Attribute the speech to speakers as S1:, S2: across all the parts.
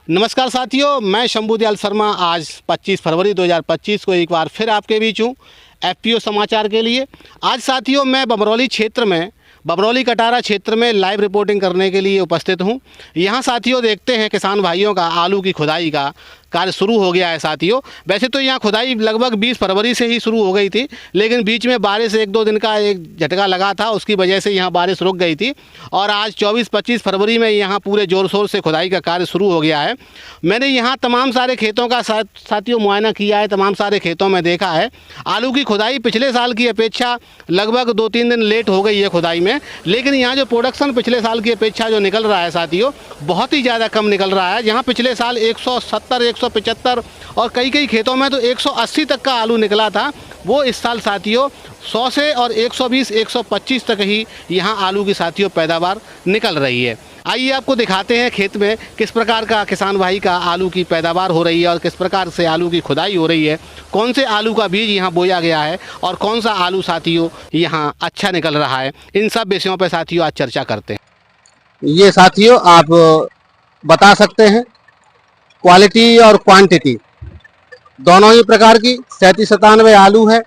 S1: नमस्कार साथियों, मैं शंभुदयाल शर्मा आज 25 फरवरी 2025 को एक बार फिर आपके बीच हूँ एफपीओ समाचार के लिए। आज साथियों मैं बमरौली क्षेत्र में बमरौली कटारा क्षेत्र में लाइव रिपोर्टिंग करने के लिए उपस्थित हूँ। यहाँ साथियों देखते हैं किसान भाइयों का आलू की खुदाई का कार्य शुरू हो गया है। साथियों वैसे तो यहाँ खुदाई लगभग 20 फरवरी से ही शुरू हो गई थी, लेकिन बीच में बारिश 1-2 दिन का एक झटका लगा था, उसकी वजह से यहाँ बारिश रुक गई थी और आज 24-25 फरवरी में यहाँ पूरे ज़ोर शोर से खुदाई का कार्य शुरू हो गया है। मैंने यहाँ तमाम सारे खेतों का साथियों मुआयना किया है, तमाम सारे खेतों में देखा है आलू की खुदाई पिछले साल की अपेक्षा लगभग 2-3 दिन लेट हो गई है खुदाई में, लेकिन यहाँ जो प्रोडक्शन पिछले साल की अपेक्षा जो निकल रहा है साथियों बहुत ही ज़्यादा कम निकल रहा है। जहाँ पिछले साल 170, 175 और कई खेतों में तो 180 तक का आलू निकला था, वो इस साल साथियों 100 से और 120, 125 तक ही यहाँ आलू की साथियों पैदावार निकल रही है। आइए आपको दिखाते हैं खेत में किस प्रकार का किसान भाई का आलू की पैदावार हो रही है और किस प्रकार से आलू की खुदाई हो रही है, कौन से आलू का बीज यहाँ बोया गया है और कौन सा आलू साथियों यहाँ अच्छा निकल रहा है। इन सब विषयों पर साथियों आज चर्चा करते हैं।
S2: ये साथियों आप बता सकते हैं क्वालिटी और क्वांटिटी दोनों ही प्रकार की 37-97 आलू है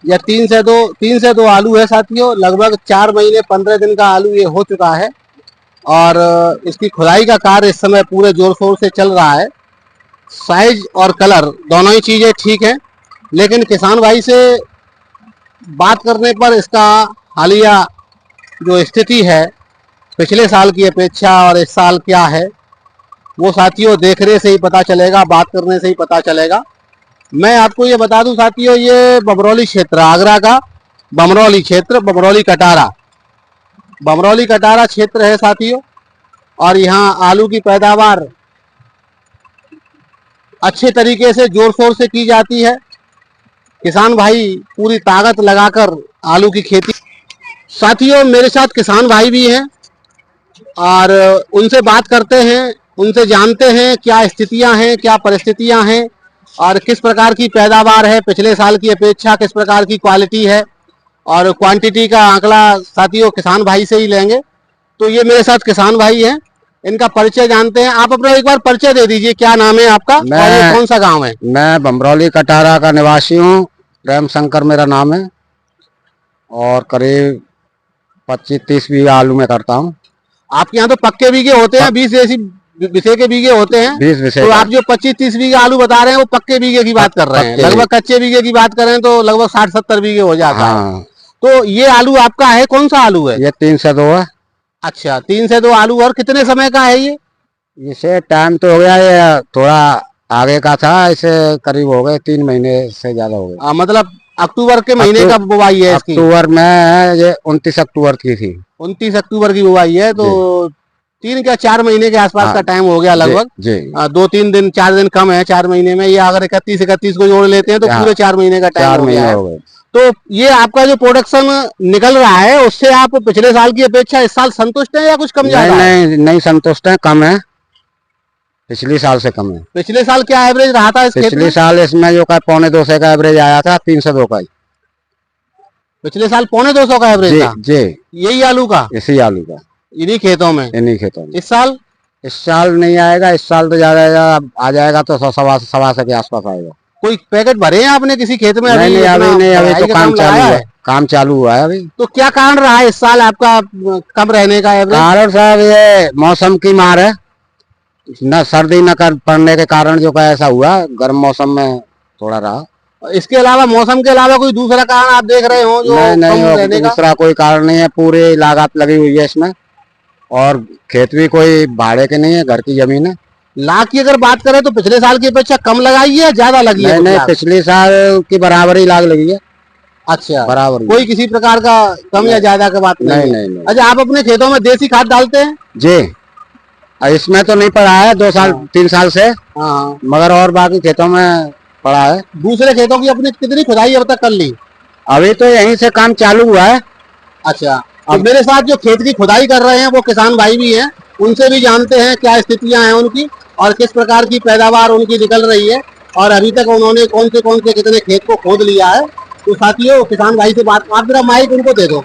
S2: या 3 से 2 आलू है साथियों। लगभग 4 महीने 15 दिन का आलू ये हो चुका है और इसकी खुदाई का कार्य इस समय पूरे जोर शोर से चल रहा है। साइज और कलर दोनों ही चीज़ें ठीक हैं, लेकिन किसान भाई से बात करने पर इसका हालिया जो स्थिति है पिछले साल की अपेक्षा और इस साल क्या है वो साथियों देखने से ही पता चलेगा, बात करने से ही पता चलेगा। मैं आपको ये बता दूं साथियों, ये बमरौली क्षेत्र, आगरा का बमरौली क्षेत्र, बमरौली कटारा क्षेत्र है साथियों। और यहाँ आलू की पैदावार अच्छे तरीके से जोर शोर से की जाती है। किसान भाई पूरी ताकत लगाकर आलू की खेती। साथियों मेरे साथ किसान भाई भी हैं और उनसे बात करते हैं, उनसे जानते हैं क्या स्थितियां हैं, क्या परिस्थितियां हैं और किस प्रकार की पैदावार है पिछले साल की अपेक्षा, किस प्रकार की क्वालिटी है और क्वांटिटी का आंकड़ा साथियों किसान भाई से ही लेंगे। तो ये मेरे साथ किसान भाई हैं, इनका परिचय जानते हैं। आप अपना एक बार परिचय दे दीजिए, क्या नाम है आपका और ये कौन सा गांव है?
S3: मैं बमरौली कटारा का निवासी हूँ, प्रेम शंकर मेरा नाम है और करीब 25-30 बीघा आलू में करता हूँ।
S2: आपके यहाँ तो पक्के बीघे होते हैं, 20 बीघे के बीघे होते हैं।
S3: 20 बीघे।
S2: तो आप जो 25-30 बीघा आलू बता रहे हैं वो पक्के बीघे की बात कर रहे हैं। लगभग कच्चे बीघे की बात करें तो लगभग 60-70 बीघे हो जाता है। तो ये आलू आपका है, कौन सा आलू है?
S3: ये 3 से 2 है।
S2: अच्छा, 3 से 2 आलू। और कितने समय का है ये?
S3: इसे टाइम तो हो गया, ये थोड़ा आगे का था, इसे करीब हो गए 3 महीने से ज्यादा हो गए।
S2: मतलब अक्टूबर के महीने का बुवाई है इसकी?
S3: अक्टूबर में, ये 29 अक्टूबर की थी।
S2: 29 अक्टूबर की बुवाई है, तो 3 या 4 महीने के आसपास का टाइम हो गया लगभग। 2-3 दिन, 4 दिन कम है 4 महीने में। ये अगर 31 को जोड़ लेते हैं तो पूरे 4 महीने का टाइम हो गया है। तो ये आपका जो प्रोडक्शन निकल रहा है उससे आप पिछले साल की अपेक्षा इस साल संतुष्ट हैं या कुछ कम ज्यादा?
S3: नहीं संतुष्ट है, कम है, पिछले साल से कम है।
S2: पिछले साल क्या एवरेज रहा था इस खेत में?
S3: पिछले साल इसमें जो का 2.25 का एवरेज आया था, 3 से 2 का ही।
S2: पिछले साल 2.25 का एवरेज था
S3: जी।
S2: यही आलू का?
S3: इसी आलू का,
S2: इन्हीं खेतों में?
S3: इन्हीं खेतों में।
S2: इस साल
S3: नहीं आएगा, इस साल तो ज्यादा आ जाएगा, तो 100-125 के आसपास आएगा।
S2: कोई पैकेट भरे हैं आपने किसी खेत में?
S3: नहीं, अभी तो काम चालू है, काम चालू हुआ है अभी।
S2: तो क्या कारण रहा है इस साल आपका कम रहने का एवरेज?
S3: कारण साहब ये मौसम की मार है, न सर्दी न पड़ने के कारण जो का ऐसा हुआ, गर्म मौसम में थोड़ा रहा।
S2: इसके अलावा, मौसम के अलावा कोई दूसरा कारण आप देख रहे हो जो
S3: नहीं, दूसरा कोई कारण नहीं है। पूरी लागत लगी हुई है इसमें और खेत भी कोई भाड़े के नहीं है, घर की जमीन है।
S2: लाख की अगर बात करें तो पिछले साल की अपेक्षा कम लगाई है, ज्यादा लगी है?
S3: नहीं, पिछले साल की बराबरी लाग लगी है।
S2: अच्छा,
S3: बराबर,
S2: कोई किसी प्रकार का कम या ज्यादा का बात नहीं। अच्छा, आप अपने खेतों में देसी खाद डालते हैं?
S3: जी, इसमें तो नहीं पड़ा है 2-3 साल से, मगर और बाकी खेतों में पड़ा है।
S2: दूसरे खेतों की अपनी कितनी खुदाई अब तक कर ली?
S3: अभी तो यहीं से काम चालू हुआ है।
S2: अच्छा, अब मेरे साथ जो खेत की खुदाई कर रहे हैं वो किसान भाई भी हैं, उनसे भी जानते हैं क्या स्थितियां हैं उनकी और किस प्रकार की पैदावार उनकी निकल रही है और अभी तक उन्होंने कौन से कितने खेत को खोद लिया है। तो साथियों किसान भाई से बात, आप जरा माइक उनको दे दो।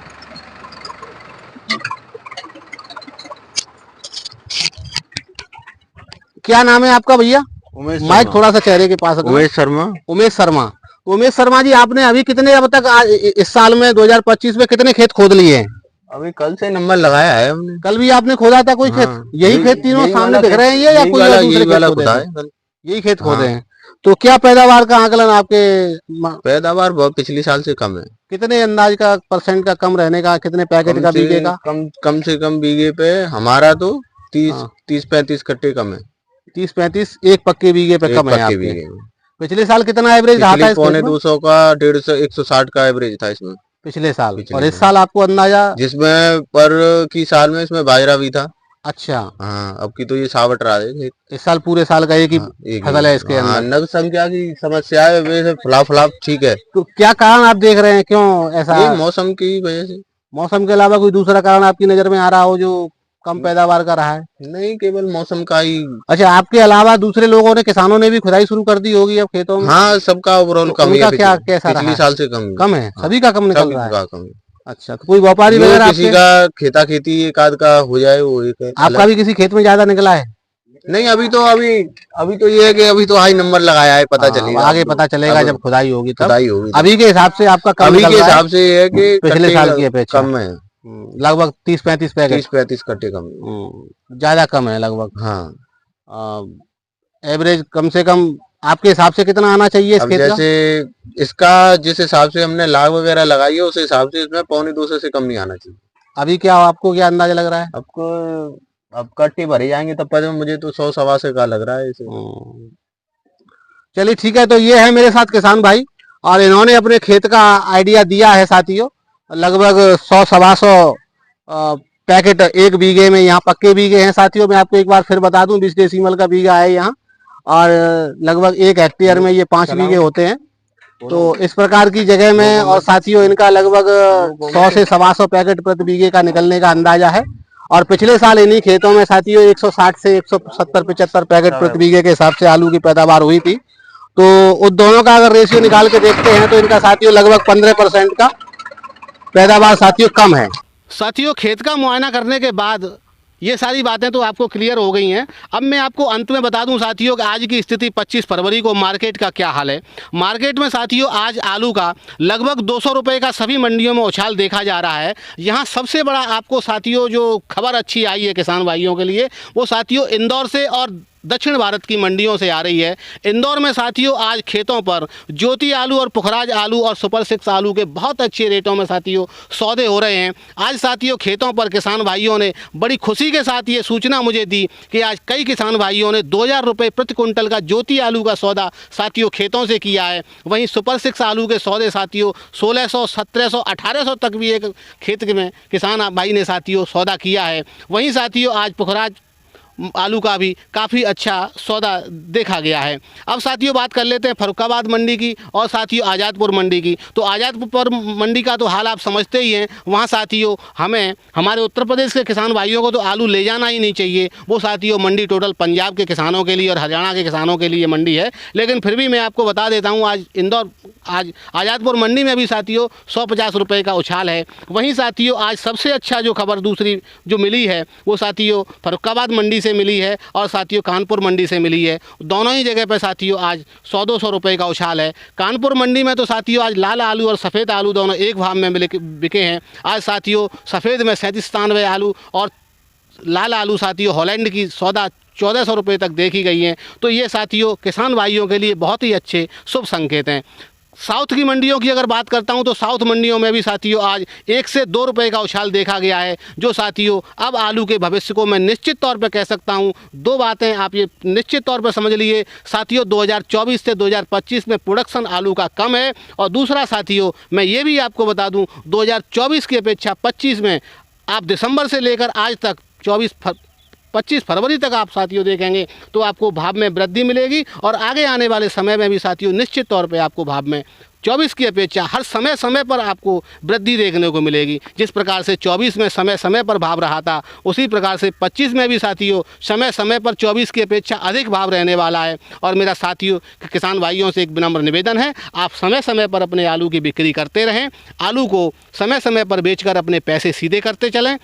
S2: क्या नाम है आपका भैया?
S3: उमेश
S2: माइक थोड़ा सा चेहरे के पास रखो।
S3: उमेश शर्मा।
S2: उमेश शर्मा। उमेश शर्मा जी, आपने अभी कितने अब तक इस साल में 2025 में कितने खेत खोद लिए हैं?
S3: अभी कल से नंबर लगाया है हमने।
S2: कल भी आपने खोदा था कोई खेत? यही खेत तीनों सामने दिख रहे हैं ये, या कोई और दूसरे खेत खोदे हैं? यही खेत खोदे हैं। तो क्या पैदावार का आकलन आपके?
S3: पैदावार बहुत पिछले साल से कम है।
S2: कितने अंदाज का परसेंट का कम रहने का? कितने पैकेट का बीघे का?
S3: कम से कम बीघे पे हमारा तो 30-35 कट्टे कम है।
S2: 30-35 एक पक्के बीघे पे कम है आपके। पिछले साल कितना एवरेज रहा था?
S3: 250 का 150 160 का एवरेज था इसमें
S2: पिछले साल। और इस साल आपको अंदाजा?
S3: जिसमें पर की साल में इसमें बाजरा भी था।
S2: अच्छा।
S3: हाँ, अब की तो ये सावट रहा है।
S2: इस साल पूरे साल का एक ही फसल है इसके अंदर।
S3: नग संख्या की समस्या है, वैसे फलाफ ठीक है।
S2: तो क्या कारण आप देख रहे हैं, क्यों ऐसा?
S3: ये मौसम की वजह से।
S2: मौसम के अलावा कोई दूसरा कारण आपकी नजर में आ रहा हो जो कम पैदावार का रहा है?
S3: नहीं, केवल मौसम का ही।
S2: अच्छा, आपके अलावा दूसरे लोगों ने, किसानों ने भी खुदाई शुरू कर दी होगी अब खेतों में?
S3: हाँ, सबका ओवरऑल कम है।
S2: क्या कैसा रहा?
S3: पिछले साल से कम
S2: है। सभी का कम निकल रहा है।
S3: कम।
S2: अच्छा, तो कोई व्यापारी वगैरह
S3: किसी का खेता खेती एक आध का हो जाए वो एक है।
S2: आपका भी किसी खेत में ज्यादा निकला है?
S3: नहीं, अभी तो ये है कि अभी तो हाई नंबर लगाया है, पता चलेगा।
S2: आगे पता चलेगा जब खुदाई होगी तब।
S3: खुदाई होगी।
S2: अभी के हिसाब से आपका कम
S3: अभी के हिसाब से ये है कि
S2: पिछले साल की अपेक्षा
S3: कम है।
S2: लगभग 30-35 पैकेट।
S3: 30-35 कट्टे कम,
S2: ज्यादा कम है लगभग।
S3: हाँ,
S2: एवरेज कम से कम आपके हिसाब से कितना आना चाहिए इस खेत का?
S3: जैसे इसका जिस हिसाब से हमने लाग वगैरह लगाई है उस हिसाब से इसमें 2.25 से कम नहीं आना चाहिए।
S2: अभी क्या आपको क्या अंदाजा लग रहा है?
S3: आपको अब कट्टे भरे जाएंगे तब पर मुझे तो 100-125 का लग रहा है इसे।
S2: चलिए ठीक है, तो ये है मेरे साथ किसान भाई और इन्होंने अपने खेत का आइडिया दिया है साथियों। लगभग 100-125 पैकेट एक बीघे में यहाँ पक्के बीघे हैं साथियों। मैं आपको एक बार फिर बता दूं, 20 डेसीमल का बीघा है यहाँ और लगभग 1 हेक्टेयर में ये 5 बीघे होते हैं। तो इस प्रकार की जगह में और साथियों इनका लगभग 100 से 125 पैकेट प्रति बीघे का निकलने का अंदाजा है। और पिछले साल इन्हीं खेतों में साथियों 160 से 170-75 पैकेट प्रति बीघे के हिसाब से आलू की पैदावार हुई थी। तो उन दोनों का अगर रेशियो निकाल के देखते हैं तो इनका साथियों लगभग 15% का पैदावार साथियों कम है।
S1: साथियों, खेत का मुआयना करने के बाद ये सारी बातें तो आपको क्लियर हो गई हैं। अब मैं आपको अंत में बता दूं साथियों कि आज की स्थिति 25 फरवरी को मार्केट का क्या हाल है। मार्केट में साथियों आज आलू का लगभग 200 रुपये का सभी मंडियों में उछाल देखा जा रहा है। यहाँ सबसे बड़ा आपको साथियों जो खबर अच्छी आई है किसान भाइयों के लिए, वो साथियों इंदौर से और दक्षिण भारत की मंडियों से आ रही है। इंदौर में साथियों आज खेतों पर ज्योति आलू और पुखराज आलू और सुपर 6 आलू के बहुत अच्छे रेटों में साथियों सौदे हो रहे हैं। आज साथियों खेतों पर किसान भाइयों ने बड़ी खुशी के साथ ये सूचना मुझे दी कि आज कई किसान भाइयों ने 2000 रुपये प्रति कुंटल का ज्योति आलू का सौदा साथियों खेतों से किया है। वहीं सुपर 6 आलू के सौदे साथियों 1600, 1700, 1800 तक भी एक खेत में किसान भाई ने साथियों सौदा किया है। वहीं साथियों आज पुखराज आलू का भी काफ़ी अच्छा सौदा देखा गया है। अब साथियों बात कर लेते हैं फर्रुखाबाद मंडी की और साथियों आज़ादपुर मंडी की। तो आज़ादपुर मंडी का तो हाल आप समझते ही हैं। वहाँ साथियों हमें हमारे उत्तर प्रदेश के किसान भाइयों को तो आलू ले जाना ही नहीं चाहिए। वो साथियों मंडी टोटल पंजाब के किसानों के लिए और हरियाणा के किसानों के लिए मंडी है। लेकिन फिर भी मैं आपको बता देता हूँ आज आज़ादपुर मंडी में भी साथियों 150 रुपये का उछाल है। वहीं साथियों आज सबसे अच्छा जो खबर दूसरी जो मिली है वो साथियों फर्रुखाबाद मंडी से मिली है और साथियों कानपुर मंडी से मिली है। दोनों ही जगह पर साथियों आज 100-200 रुपये का उछाल है। कानपुर मंडी में तो साथियों आज लाल आलू और सफ़ेद आलू दोनों एक भाव में बिके हैं। आज साथियों सफ़ेद में 37-97 आलू और लाल आलू साथियों हॉलैंड की सौदा 1400 रुपये तक देखी गई हैं। तो ये साथियों किसान भाइयों के लिए बहुत ही अच्छे शुभ संकेत हैं। साउथ की मंडियों की अगर बात करता हूं तो साउथ मंडियों में भी साथियों आज 1 से 2 रुपये का उछाल देखा गया है। जो साथियों अब आलू के भविष्य को मैं निश्चित तौर पर कह सकता हूं। 2 बातें आप ये निश्चित तौर पर समझ लिए साथियों, 2024 से 2025 में प्रोडक्शन आलू का कम है। और दूसरा साथियों मैं ये भी आपको बता दूँ 2024 की अपेक्षा 25 में आप दिसंबर से लेकर आज तक 25 फरवरी तक आप साथियों देखेंगे तो आपको भाव में वृद्धि मिलेगी। और आगे आने वाले समय में भी साथियों निश्चित तौर पे आपको भाव में 24 की अपेक्षा हर समय पर आपको वृद्धि देखने को मिलेगी। जिस प्रकार से 24 में समय पर भाव रहा था उसी प्रकार से 25 में भी साथियों समय पर 24 की अपेक्षा अधिक भाव रहने वाला है। और मेरा साथियों किसान भाइयों से एक विनम्र निवेदन है, आप समय पर अपने आलू की बिक्री करते रहें। आलू को समय पर बेचकर अपने पैसे सीधे करते चलें।